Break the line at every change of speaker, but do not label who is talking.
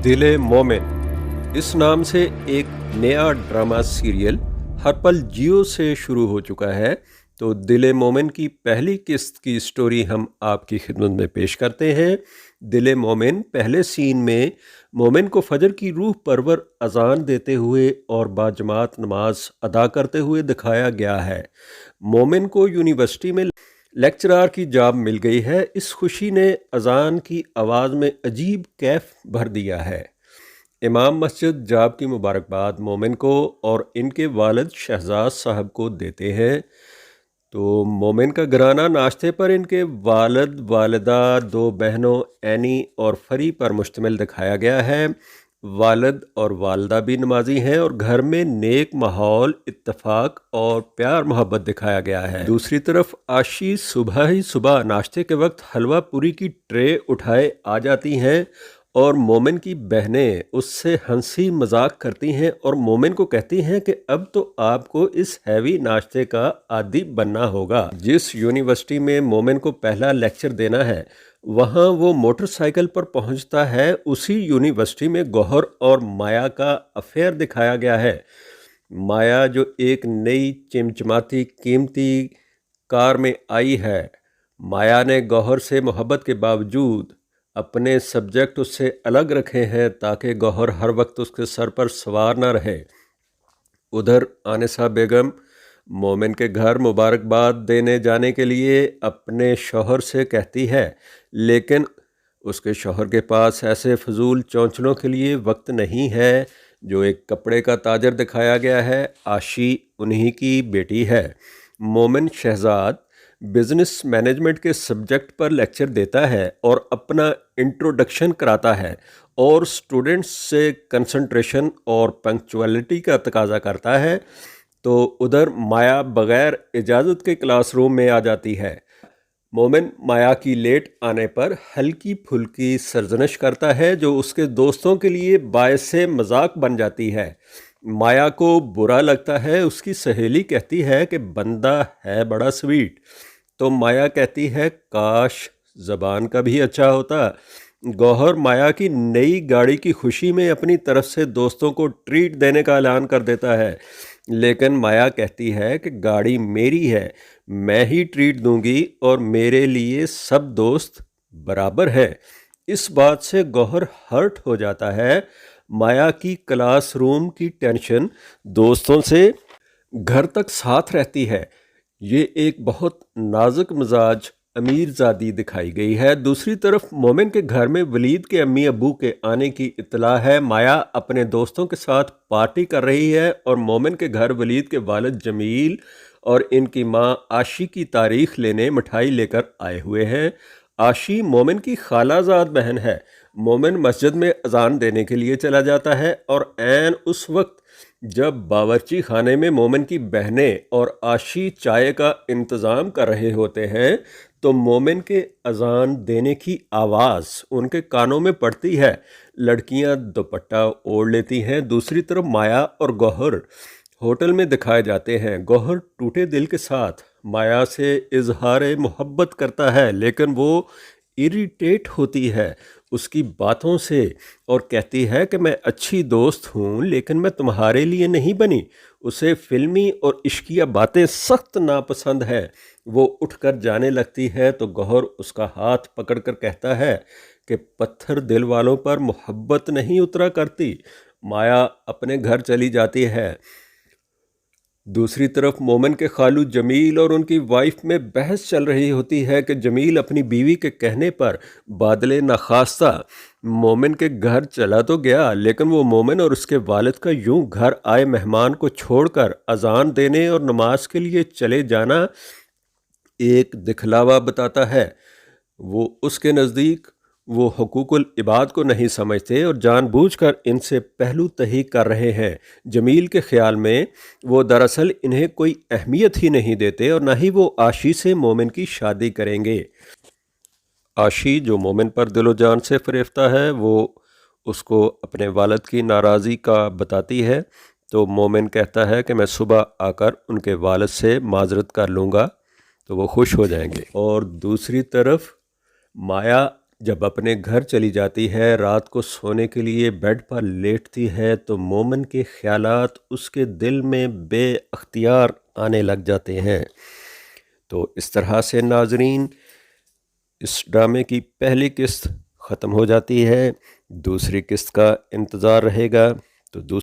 दिल मोमिन इस नाम से एक नया ड्रामा सीरियल हर पल जियो से शुरू हो चुका है। तो दिल मोमिन की पहली किस्त की स्टोरी हम आपकी खिदमत में पेश करते हैं। दिल मोमिन पहले सीन में मोमिन को फजर की रूह परवर अजान देते हुए और बाजमात नमाज अदा करते हुए दिखाया गया है। मोमिन को यूनिवर्सिटी में लेक्चरार की जॉब मिल गई है। इस खुशी ने अजान की आवाज़ में अजीब कैफ भर दिया है। इमाम मस्जिद जॉब की मुबारकबाद मोमिन को और इनके वालिद शहजाद साहब को देते हैं। तो मोमिन का घराना नाश्ते पर इनके वालिद वालिदा, दो बहनों एनी और फरी पर मुश्तमिल दिखाया गया है। वालिद और वालदा भी नमाजी हैं और घर में नेक माहौल, इत्तफाक और प्यार मोहब्बत दिखाया गया है। दूसरी तरफ आशी सुबह ही सुबह नाश्ते के वक्त हलवा पूरी की ट्रे उठाए आ जाती हैं और मोमिन की बहनें उससे हंसी मजाक करती हैं और मोमिन को कहती हैं कि अब तो आपको इस हैवी नाश्ते का आदी बनना होगा। जिस यूनिवर्सिटी में मोमिन को पहला लेक्चर देना है वहाँ वो मोटरसाइकिल पर पहुँचता है। उसी यूनिवर्सिटी में गौहर और माया का अफेयर दिखाया गया है। माया जो एक नई चिमचमाती कीमती कार में आई है। माया ने गौहर से मोहब्बत के बावजूद अपने सब्जेक्ट उससे अलग रखे हैं ताकि गौहर हर वक्त उसके सर पर सवार न रहे। उधर आनिसा बेगम मोमिन के घर मुबारकबाद देने जाने के लिए अपने शौहर से कहती है, लेकिन उसके शौहर के पास ऐसे फजूल चौंचलों के लिए वक्त नहीं है। जो एक कपड़े का ताजर दिखाया गया है, आशी उन्हीं की बेटी है। मोमिन शहजाद बिज़नेस मैनेजमेंट के सब्जेक्ट पर लेक्चर देता है और अपना इंट्रोडक्शन कराता है और स्टूडेंट्स से कंसंट्रेशन और पंक्चुअलिटी का तकाजा करता है। तो उधर माया बग़ैर इजाज़त के क्लासरूम में आ जाती है। मोमिन माया की लेट आने पर हल्की फुल्की सरजनश करता है जो उसके दोस्तों के लिए बायसे मजाक बन जाती है। माया को बुरा लगता है। उसकी सहेली कहती है कि बंदा है बड़ा स्वीट। तो माया कहती है काश ज़बान का भी अच्छा होता। गौहर माया की नई गाड़ी की खुशी में अपनी तरफ से दोस्तों को ट्रीट देने का ऐलान कर देता है, लेकिन माया कहती है कि गाड़ी मेरी है, मैं ही ट्रीट दूंगी और मेरे लिए सब दोस्त बराबर है। इस बात से गौहर हर्ट हो जाता है। माया की क्लासरूम की टेंशन दोस्तों से घर तक साथ रहती है। ये एक बहुत नाजुक मिजाज अमीरजादी दिखाई गई है। दूसरी तरफ मोमिन के घर में वलीद के अम्मी अबू के आने की इत्तला है। माया अपने दोस्तों के साथ पार्टी कर रही है और मोमिन के घर वलीद के वालिद जमील और इनकी माँ आशी की तारीख लेने मिठाई लेकर आए हुए हैं। आशी मोमिन की खालाजाद बहन है। मोमिन मस्जिद में अजान देने के लिए चला जाता है और ऐन उस वक्त जब बावर्ची खाने में मोमिन की बहनें और आशी चाय का इंतज़ाम कर रहे होते हैं तो मोमिन के अजान देने की आवाज़ उनके कानों में पड़ती है। लड़कियां दुपट्टा ओढ़ लेती हैं। दूसरी तरफ माया और गौहर होटल में दिखाए जाते हैं। गौहर टूटे दिल के साथ माया से इजहार मोहब्बत करता है, लेकिन वो इरिटेट होती है उसकी बातों से और कहती है कि मैं अच्छी दोस्त हूँ लेकिन मैं तुम्हारे लिए नहीं बनी। उसे फिल्मी और इश्किया बातें सख्त नापसंद है। वो उठकर जाने लगती है तो गौहर उसका हाथ पकड़कर कहता है कि पत्थर दिल वालों पर मोहब्बत नहीं उतरा करती। माया अपने घर चली जाती है। दूसरी तरफ मोमिन के खालू जमील और उनकी वाइफ में बहस चल रही होती है कि जमील अपनी बीवी के कहने पर बादले नाखास्ता मोमिन के घर चला तो गया, लेकिन वो मोमिन और उसके वालिद का यूं घर आए मेहमान को छोड़कर अजान देने और नमाज के लिए चले जाना एक दिखलावा बताता है। वो उसके नज़दीक वो हुकूकुल इबाद को नहीं समझते और जानबूझकर इनसे पहलू तही कर रहे हैं। जमील के ख्याल में वो दरअसल इन्हें कोई अहमियत ही नहीं देते और ना ही वो आशी से मोमिन की शादी करेंगे। आशी जो मोमिन पर दिलो जान से फरेफ्ता है वो उसको अपने वालिद की नाराज़ी का बताती है। तो मोमिन कहता है कि मैं सुबह आकर उनके वालिद से माजरत कर लूँगा तो वो खुश हो जाएंगे। और दूसरी तरफ माया جب اپنے گھر چلی جاتی ہے، رات کو سونے کے لیے بیڈ پر لیٹتی ہے تو مومن کے خیالات اس کے دل میں بے اختیار آنے لگ جاتے ہیں۔ تو اس طرح سے ناظرین، اس ڈرامے کی پہلی قسط ختم ہو جاتی ہے۔ دوسری قسط کا انتظار رہے گا۔ تو